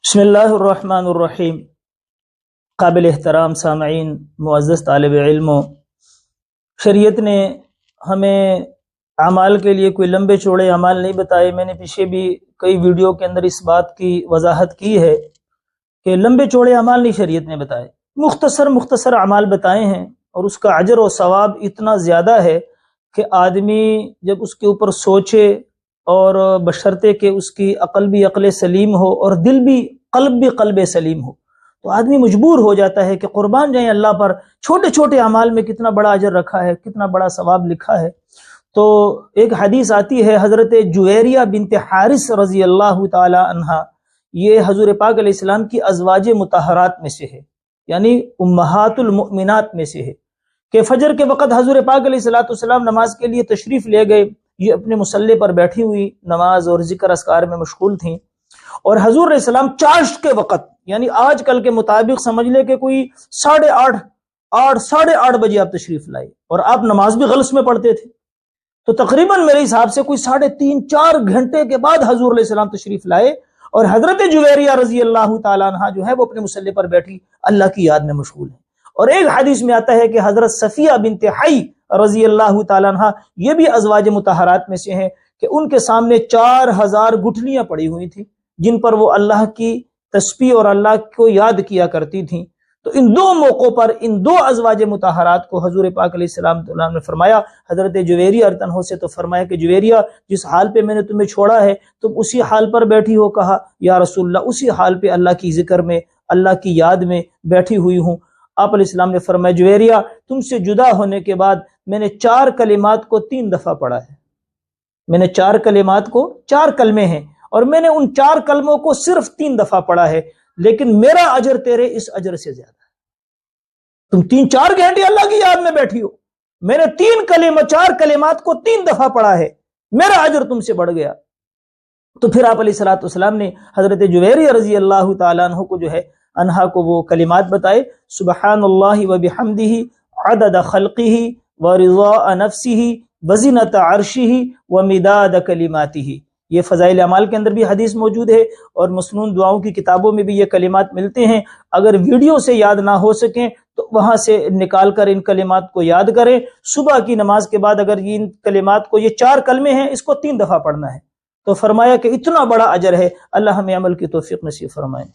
بسم اللہ الرحمن الرحیم۔ قابل احترام سامعین، معزز طالب علموں، شریعت نے ہمیں اعمال کے لیے کوئی لمبے چوڑے اعمال نہیں بتائے۔ میں نے پیچھے بھی کئی ویڈیو کے اندر اس بات کی وضاحت کی ہے کہ لمبے چوڑے اعمال نہیں شریعت نے بتائے، مختصر اعمال بتائے ہیں، اور اس کا اجر و ثواب اتنا زیادہ ہے کہ آدمی جب اس کے اوپر سوچے، اور بشرطے کہ اس کی عقل بھی عقل سلیم ہو اور دل بھی قلب سلیم ہو، تو آدمی مجبور ہو جاتا ہے کہ قربان جائیں اللہ پر۔ چھوٹے چھوٹے اعمال میں کتنا بڑا اجر رکھا ہے، کتنا بڑا ثواب لکھا ہے۔ تو ایک حدیث آتی ہے حضرت جویریہ بنت حارث رضی اللہ تعالی عنہا، یہ حضور پاک علیہ السلام کی ازواج مطہرات میں سے ہے، یعنی امہات المؤمنات میں سے ہے، کہ فجر کے وقت حضور پاک علیہ السلام نماز کے لیے تشریف لے گئے۔ یہ اپنے مصلی پر بیٹھی ہوئی نماز اور ذکر اذکار میں مشغول تھیں، اور حضور علیہ السلام چاشت کے وقت، یعنی آج کل کے مطابق سمجھ لے کہ کوئی 8:30 بجے آپ تشریف لائے، اور آپ نماز بھی غلس میں پڑھتے تھے، تو تقریباً میرے حساب سے کوئی 3.5-4 گھنٹے کے بعد حضور علیہ السلام تشریف لائے، اور حضرت جویریہ رضی اللہ تعالیٰ عنہ جو ہے وہ اپنے مصلی پر بیٹھی اللہ کی یاد میں مشغول ہے۔ اور ایک حدیث میں آتا ہے کہ حضرت صفیہ بنت حی رضی اللہ تعالیٰ عنہ، یہ بھی ازواج مطہرات میں سے ہیں، کہ ان کے سامنے 4000 گٹھلیاں پڑی ہوئی تھیں جن پر وہ اللہ کی تسبیح اور اللہ کو یاد کیا کرتی تھیں۔ تو ان دو موقعوں پر ان دو ازواج مطہرات کو حضور پاک علیہ السلام نے فرمایا، حضرت جویریہ ارتنہو سے تو فرمایا کہ جویریہ، جس حال پہ میں نے تمہیں چھوڑا ہے تم اسی حال پر بیٹھی ہو؟ کہا یا رسول اللہ، اسی حال پہ اللہ کی ذکر میں، اللہ کی یاد میں بیٹھی ہوئی ہوں۔ آپ علیہ السلام نے فرمایا جویریہ، تم سے جدا ہونے کے بعد میں نے 4 کلمات کو 3 دفعہ پڑھا ہے۔ میں نے 4 کلمات کو، 4 کلمے ہیں، اور میں نے ان 4 کلموں کو صرف 3 دفعہ پڑھا ہے، لیکن میرا اجر تیرے اس اجر سے زیادہ ہے۔ تم 3-4 گھنٹے اللہ کی یاد میں بیٹھی ہو، میں نے 4 کلمات کو 3 دفعہ پڑھا ہے، میرا اجر تم سے بڑھ گیا۔ تو پھر آپ علیہ السلام نے حضرت جویریہ رضی اللہ تعالیٰ عنہ کو جو ہے انہا کو وہ کلمات بتائے، سبحان اللہ و بحمدہ عدد خلقہ و رضاء نفسہ و زینۃ عرشہ و مداد کلماتہ۔ یہ فضائل اعمال کے اندر بھی حدیث موجود ہے، اور مسنون دعاؤں کی کتابوں میں بھی یہ کلمات ملتے ہیں۔ اگر ویڈیو سے یاد نہ ہو سکیں تو وہاں سے نکال کر ان کلمات کو یاد کریں۔ صبح کی نماز کے بعد اگر ان کلمات کو، یہ 4 کلمے ہیں، اس کو 3 دفعہ پڑھنا ہے، تو فرمایا کہ اتنا بڑا اجر ہے۔ اللہ ہمیں عمل کی توفیق نصیب فرمائے۔